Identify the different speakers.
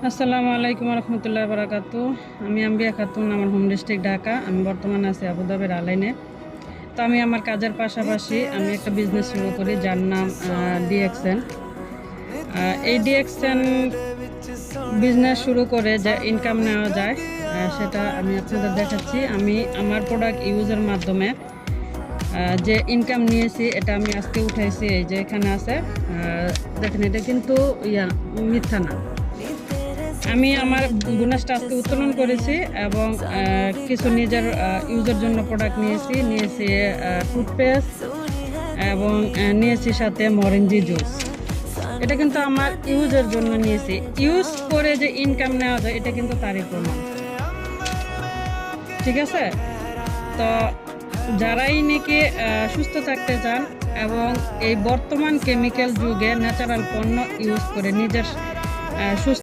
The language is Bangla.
Speaker 1: আসসালামু আলাইকুম রহমতুল্লাহ বারাকাতু। আমি আম্বিয়া খাতুন, আমার হোম ডিস্ট্রিক্ট ঢাকা। আমি বর্তমানে আছি আবুধাবির আলাইনে। তো আমি আমার কাজের পাশাপাশি আমি একটা বিজনেস শুরু করি যার নাম ডিএক্সএন। এই ডিএক্সএন বিজনেস শুরু করে যে ইনকাম নেওয়া যায় সেটা আমি আপনাদের দেখাচ্ছি। আমি আমার প্রোডাক্ট ইউজের মাধ্যমে যে ইনকাম নিয়েছি এটা আমি আজকে উঠাইছি। এই যে এখানে আছে, দেখেন, এটা কিন্তু মিথ্যা না। আমি আমার বোনাসটা আজকে উত্তোলন করেছি এবং কিছু নিজের ইউজের জন্য প্রোডাক্ট নিয়েছি টুথপেস্ট এবং নিয়েছি সাথে মরেঞ্জি জুস। এটা কিন্তু আমার ইউজের জন্য নিয়েছি। ইউজ করে যে ইনকাম নেওয়া যায় এটা কিন্তু তারই প্রমাণ, ঠিক আছে? তো যারাই নাকি সুস্থ থাকতে চান এবং এই বর্তমান কেমিক্যাল যুগে ন্যাচারাল পণ্য ইউজ করে নিজের সুস্থ